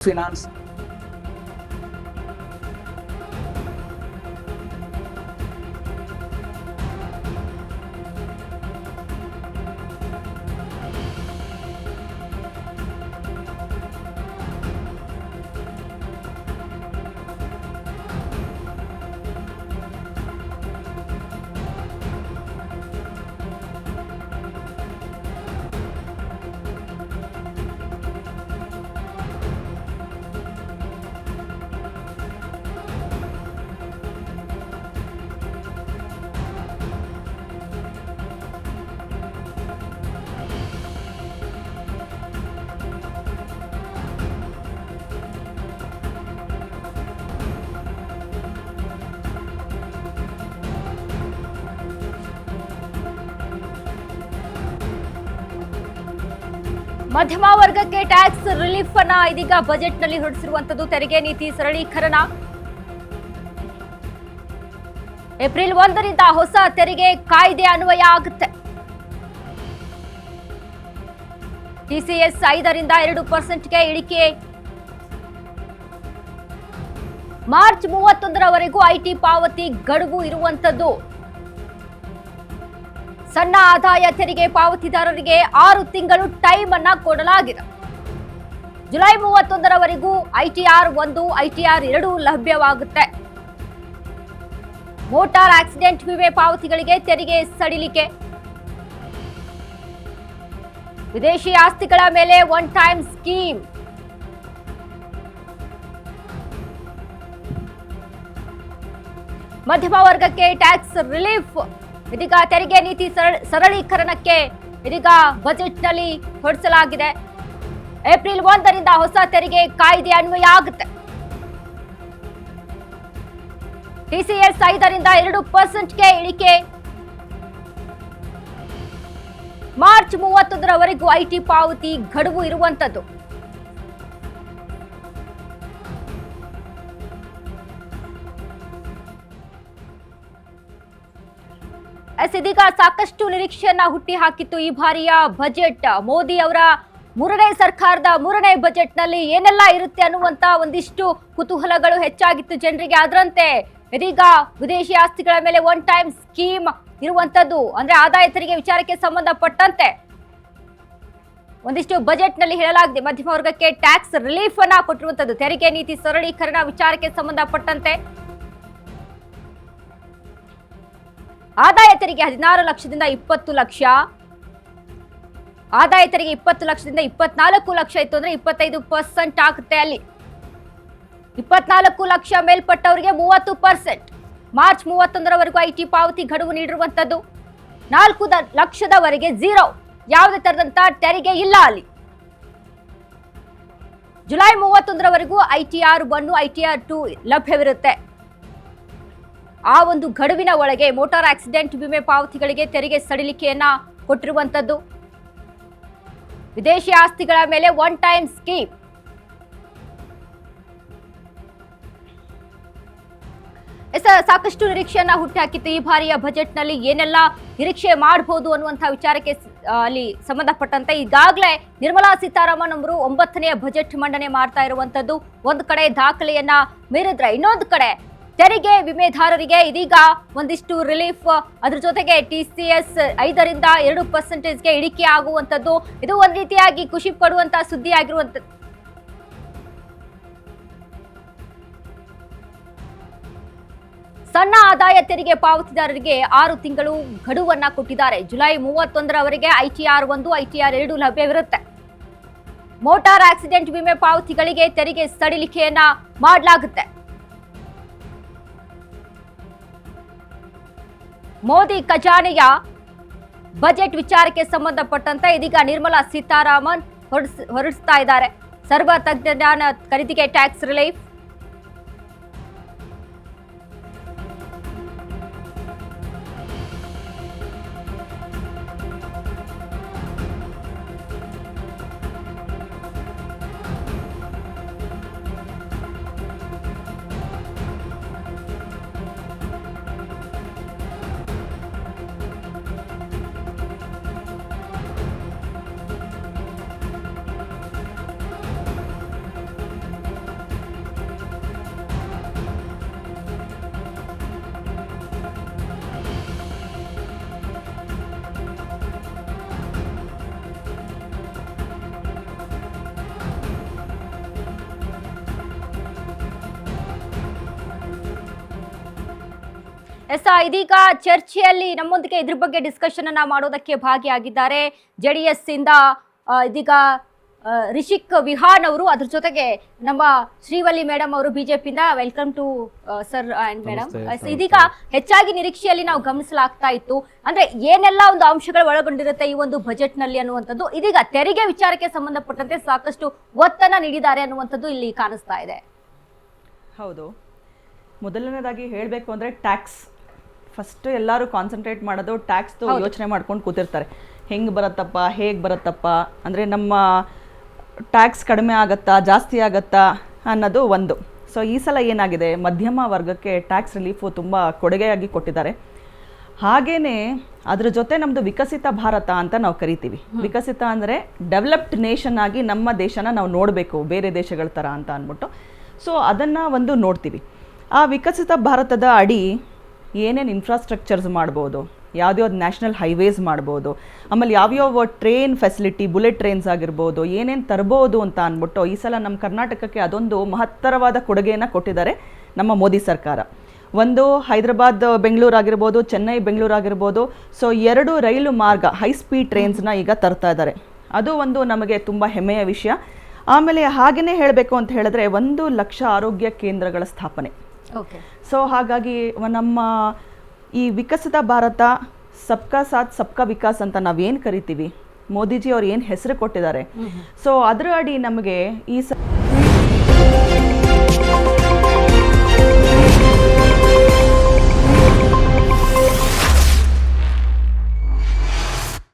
finance. ಮಧ್ಯಮ ವರ್ಗಕ್ಕೆ tax relief ಅನ್ನ ಇದೀಗ ಬಜೆಟ್ ನಲ್ಲಿ ಹೊರಡಿಸಿರುವಂತದ್ದು. ತೆರಿಗೆ ನೀತಿ ಸರಳೀಕರಣ. ಏಪ್ರಿಲ್ 1ರಿಂದ ಹೊಸ ತೆರಿಗೆ ಕಾಯ್ದೆ ಅನ್ವಯ ಆಗುತ್ತೆ. TCS 5ರಿಂದ 2%ಗೆ ಇಳಿಕೆ. ಮಾರ್ಚ್ 31ರವರೆಗೂ ಐಟಿ ಪಾವತಿ ಗಡುವು ಇರುವಂತದ್ದು. ಸಣ್ಣ ಆದಾಯ ತೆರಿಗೆ ಪಾವತಿದಾರರಿಗೆ 6 ತಿಂಗಳು ಟೈಮ್ ಅನ್ನ ಕೊಡಲಾಗಿದೆ. ಜುಲೈ 31ರವರೆಗೂ ITR 1, ITR 2 ಲಭ್ಯವಾಗುತ್ತೆ. ಮೋಟಾರ್ ಆಕ್ಸಿಡೆಂಟ್ ವಿಮೆ ಪಾವತಿಗಳಿಗೆ ತೆರಿಗೆ ಸಡಿಲಿಕೆ. ವಿದೇಶಿ ಆಸ್ತಿಗಳ ಮೇಲೆ ಒನ್ ಟೈಮ್ ಸ್ಕೀಮ್. ಮಧ್ಯಮ ವರ್ಗಕ್ಕೆ ಟ್ಯಾಕ್ಸ್ ರಿಲೀಫ್. ಇದೀಗ ತೆರಿಗೆ ನೀತಿ ಸರಳೀಕರಣಕ್ಕೆ ಇದೀಗ ಬಜೆಟ್ನಲ್ಲಿ ಹೊರಡಿಸಲಾಗಿದೆ. ಏಪ್ರಿಲ್ 1ರಿಂದ ಹೊಸ ತೆರಿಗೆ ಕಾಯ್ದೆ ಅನ್ವಯ ಆಗುತ್ತೆ. TCS 5ರಿಂದ 2%ಗೆ ಇಳಿಕೆ. ಮಾರ್ಚ್ 31ರವರೆಗೂ ಐಟಿ ಪಾವತಿ ಗಡುವು ಇರುವಂತದ್ದು. ಇದೀಗ ಸಾಕಷ್ಟು ನಿರೀಕ್ಷೆಯನ್ನ ಹುಟ್ಟಿ ಹಾಕಿತ್ತು ಈ ಬಾರಿಯ ಬಜೆಟ್. ಮೋದಿ ಅವರ 3ನೇ ಸರ್ಕಾರದ 3ನೇ ಬಜೆಟ್ ನಲ್ಲಿ ಏನೆಲ್ಲ ಇರುತ್ತೆ ಅನ್ನುವಂತ ಒಂದಿಷ್ಟು ಕುತೂಹಲಗಳು ಹೆಚ್ಚಾಗಿತ್ತು ಜನರಿಗೆ. ಅದರಂತೆ ಇದೀಗ ವಿದೇಶಿ ಆಸ್ತಿಗಳ ಮೇಲೆ ಒನ್ ಟೈಮ್ ಸ್ಕೀಮ್ ಇರುವಂತದ್ದು. ಅಂದ್ರೆ ಆದಾಯ ತೆರಿಗೆ ವಿಚಾರಕ್ಕೆ ಸಂಬಂಧಪಟ್ಟಂತೆ ಒಂದಿಷ್ಟು ಬಜೆಟ್ ನಲ್ಲಿ ಹೇಳಲಾಗಿದೆ. ಮಧ್ಯಮ ವರ್ಗಕ್ಕೆ ಟ್ಯಾಕ್ಸ್ ರಿಲೀಫ್ ಅನ್ನ ಕೊಟ್ಟಿರುವಂತದ್ದು. ತೆರಿಗೆ ನೀತಿ ಸರಳೀಕರಣ ವಿಚಾರಕ್ಕೆ ಸಂಬಂಧಪಟ್ಟಂತೆ ಆದಾಯ ತೆರಿಗೆ 16 ಲಕ್ಷದಿಂದ 20 ಲಕ್ಷ, ಆದಾಯ ತೆರಿಗೆ 20 ಲಕ್ಷದಿಂದ 24 ಲಕ್ಷ ಇತ್ತು ಅಂದ್ರೆ 25% ಆಗುತ್ತೆ. ಅಲ್ಲಿ 24 ಲಕ್ಷ ಮೇಲ್ಪಟ್ಟವರಿಗೆ 30%. ಮಾರ್ಚ್ 31ರವರೆಗೂ ಐಟಿ ಪಾವತಿ ಗಡುವು ನೀಡಿರುವಂತದ್ದು. 4 ಲಕ್ಷದವರೆಗೆ 0, ಯಾವುದೇ ತರದಂತ ತೆರಿಗೆ ಇಲ್ಲ ಅಲ್ಲಿ. ಜುಲೈ 31ರವರೆಗೂ ITR 1, ITR 2 ಲಭ್ಯವಿರುತ್ತೆ. ಆ ಒಂದು ಗಡುವಿನ ಒಳಗೆ ಮೋಟಾರ್ ಆಕ್ಸಿಡೆಂಟ್ ವಿಮೆ ಪಾವತಿಗಳಿಗೆ ತೆರಿಗೆ ಸಡಿಲಿಕೆಯನ್ನ ಕೊಟ್ಟಿರುವಂತದ್ದು. ವಿದೇಶಿ ಆಸ್ತಿಗಳ ಮೇಲೆ ಒನ್ ಟೈಮ್ ಸ್ಕೀಮ್. ಸಾಕಷ್ಟು ನಿರೀಕ್ಷೆಯನ್ನ ಹುಟ್ಟಿಹಾಕಿತ್ತು. ಈ ಬಾರಿಯ ಬಜೆಟ್ ನಲ್ಲಿ ಏನೆಲ್ಲ ನಿರೀಕ್ಷೆ ಮಾಡಬಹುದು ಅನ್ನುವಂತಹ ವಿಚಾರಕ್ಕೆ ಅಲ್ಲಿ ಸಂಬಂಧಪಟ್ಟಂತೆ ಈಗಾಗಲೇ ನಿರ್ಮಲಾ ಸೀತಾರಾಮನ್ ಅವರು 9ನೇ ಬಜೆಟ್ ಮಂಡನೆ ಮಾಡ್ತಾ ಇರುವಂತದ್ದು. ಒಂದು ಕಡೆ ದಾಖಲೆಯನ್ನ ಮೀರಿದ್ರೆ ಇನ್ನೊಂದು ಕಡೆ ತೆರಿಗೆ ವಿಮೆದಾರರಿಗೆ ಇದೀಗ ಒಂದಿಷ್ಟು ರಿಲೀಫ್. ಅದ್ರ ಜೊತೆಗೆ TCS 5ರಿಂದ 2%ಗೆ ಇಳಿಕೆ ಆಗುವಂತದ್ದು. ಇದು ಒಂದ್ ರೀತಿಯಾಗಿ ಖುಷಿ ಪಡುವಂತಹ ಸುದ್ದಿ ಆಗಿರುವಂತದ್ದು. ಸಣ್ಣ ಆದಾಯ ತೆರಿಗೆ ಪಾವತಿದಾರರಿಗೆ 6 ತಿಂಗಳು ಗಡುವನ್ನ ಕೊಟ್ಟಿದ್ದಾರೆ. ಜುಲೈ 31ರವರೆಗೆ ITR 1, ITR 2 ಲಭ್ಯವಿರುತ್ತೆ. ಮೋಟಾರ್ ಆಕ್ಸಿಡೆಂಟ್ ವಿಮೆ ಪಾವತಿಗಳಿಗೆ ತೆರಿಗೆ ಸಡಿಲಿಕೆಯನ್ನ ಮಾಡಲಾಗುತ್ತೆ. ಮೋದಿ ಖಜಾನೆಯ ಬಜೆಟ್ ವಿಚಾರಕ್ಕೆ ಸಂಬಂಧಪಟ್ಟಂತೆ ಇದೀಗ ನಿರ್ಮಲಾ ಸೀತಾರಾಮನ್ ಹೊರಡಿಸ್ತಾ ಇದ್ದಾರೆ. ಸರ್ವ ತಂತ್ರಜ್ಞಾನ ಖರೀದಿಗೆ ಟ್ಯಾಕ್ಸ್ ರಿಲೀಫ್. ಇದೀಗ ಚರ್ಚೆಯಲ್ಲಿ ನಮ್ಮೊಂದಿಗೆ ಇದ್ರ ಬಗ್ಗೆ ಡಿಸ್ಕಷನ್ ಅನ್ನ ಮಾಡೋದಕ್ಕೆ ಭಾಗಿಯಾಗಿದ್ದಾರೆ ಜೆಡಿಎಸ್ ಇಂದ ಇದೀಗ ರಿಷಿಕ್ ವಿಹಾನ್ ಅವರು, ಅದ್ರ ಜೊತೆಗೆ ನಮ್ಮ ಶ್ರೀವಲ್ಲಿ ಮೇಡಮ್ ಅವರು ಬಿಜೆಪಿಯಿಂದ. Welcome to sir and madam. ಇದೀಗ ಹೆಚ್ಚಾಗಿ ನಿರೀಕ್ಷೆಯಲ್ಲಿ ನಾವು ಗಮನಿಸಲಾಗ್ತಾ ಇತ್ತು, ಅಂದ್ರೆ ಏನೆಲ್ಲ ಒಂದು ಅಂಶಗಳು ಒಳಗೊಂಡಿರುತ್ತೆ ಈ ಒಂದು ಬಜೆಟ್ ನಲ್ಲಿ ಅನ್ನುವಂಥದ್ದು. ಇದೀಗ ತೆರಿಗೆ ವಿಚಾರಕ್ಕೆ ಸಂಬಂಧಪಟ್ಟಂತೆ ಸಾಕಷ್ಟು ಒತ್ತನ್ನ ನೀಡಿದ್ದಾರೆ ಅನ್ನುವಂಥದ್ದು ಇಲ್ಲಿ ಕಾಣಿಸ್ತಾ ಇದೆ. ಹೌದು, ಮೊದಲನೇದಾಗಿ ಹೇಳಬೇಕು ಅಂದರೆ ಟ್ಯಾಕ್ಸ್ ಫಸ್ಟ್ ಎಲ್ಲರೂ ಕಾನ್ಸಂಟ್ರೇಟ್ ಮಾಡೋದು ಟ್ಯಾಕ್ಸ್ದು ಯೋಚನೆ ಮಾಡ್ಕೊಂಡು ಕೂತಿರ್ತಾರೆ. ಹೆಂಗೆ ಬರುತ್ತಪ್ಪ, ಹೇಗೆ ಬರುತ್ತಪ್ಪ, ಅಂದರೆ ನಮ್ಮ ಟ್ಯಾಕ್ಸ್ ಕಡಿಮೆ ಆಗುತ್ತಾ ಜಾಸ್ತಿ ಆಗುತ್ತಾ ಅನ್ನೋದು ಒಂದು. ಸೊ ಈ ಸಲ ಏನಾಗಿದೆ, ಮಧ್ಯಮ ವರ್ಗಕ್ಕೆ ಟ್ಯಾಕ್ಸ್ ರಿಲೀಫು ತುಂಬ ಕೊಡುಗೆಯಾಗಿ ಕೊಟ್ಟಿದ್ದಾರೆ. ಹಾಗೇ ಅದ್ರ ಜೊತೆ ನಮ್ಮದು ವಿಕಸಿತ ಭಾರತ ಅಂತ ನಾವು ಕರಿತೀವಿ. ವಿಕಸಿತ ಅಂದರೆ ಡೆವಲಪ್ಡ್ ನೇಷನ್ ಆಗಿ ನಮ್ಮ ದೇಶನ ನಾವು ನೋಡಬೇಕು ಬೇರೆ ದೇಶಗಳ ಥರ ಅಂತ ಅಂದ್ಬಿಟ್ಟು. ಸೊ ಅದನ್ನು ಒಂದು ನೋಡ್ತೀವಿ. ಆ ವಿಕಸಿತ ಭಾರತದ ಅಡಿ ಏನೇನು ಇನ್ಫ್ರಾಸ್ಟ್ರಕ್ಚರ್ಸ್ ಮಾಡ್ಬೋದು, ಯಾವ್ದ್ಯಾವ್ದು ನ್ಯಾಷನಲ್ ಹೈವೇಸ್ ಮಾಡ್ಬೋದು, ಆಮೇಲೆ ಯಾವ್ಯಾವ ಟ್ರೈನ್ ಫೆಸಿಲಿಟಿ, ಬುಲೆಟ್ ಟ್ರೈನ್ಸ್ ಆಗಿರ್ಬೋದು, ಏನೇನು ತರ್ಬೋದು ಅಂತ ಅಂದ್ಬಿಟ್ಟು ಈ ಸಲ ನಮ್ಮ ಕರ್ನಾಟಕಕ್ಕೆ ಅದೊಂದು ಮಹತ್ತರವಾದ ಕೊಡುಗೆಯನ್ನು ಕೊಟ್ಟಿದ್ದಾರೆ ನಮ್ಮ ಮೋದಿ ಸರ್ಕಾರ. ಒಂದು ಹೈದರಾಬಾದ್ ಬೆಂಗಳೂರು ಆಗಿರ್ಬೋದು, ಚೆನ್ನೈ ಬೆಂಗಳೂರು ಆಗಿರ್ಬೋದು. ಸೊ 2 ರೈಲು ಮಾರ್ಗ ಹೈ ಸ್ಪೀಡ್ ಟ್ರೈನ್ಸ್ನ ಈಗ ತರ್ತಾ ಇದ್ದಾರೆ. ಅದು ಒಂದು ನಮಗೆ ತುಂಬ ಹೆಮ್ಮೆಯ ವಿಷಯ. ಆಮೇಲೆ ಹಾಗೆಯೇ ಹೇಳಬೇಕು ಅಂತ ಹೇಳಿದ್ರೆ 1 ಲಕ್ಷ ಆರೋಗ್ಯ ಕೇಂದ್ರಗಳ ಸ್ಥಾಪನೆ. ಸೊ ಹಾಗಾಗಿ ನಮ್ಮ ಈ ವಿಕಸಿತ ಭಾರತ, ಸಬ್ಕಾ ಸಾಥ್ ಸಬ್ಕಾ ವಿಕಾಸ್ ಅಂತ ನಾವೇನು ಕರಿತೀವಿ, ಮೋದಿಜಿ ಅವ್ರು ಏನು ಹೆಸರು ಕೊಟ್ಟಿದ್ದಾರೆ, ಸೊ ಅದರ ಅಡಿ ನಮಗೆ ಈ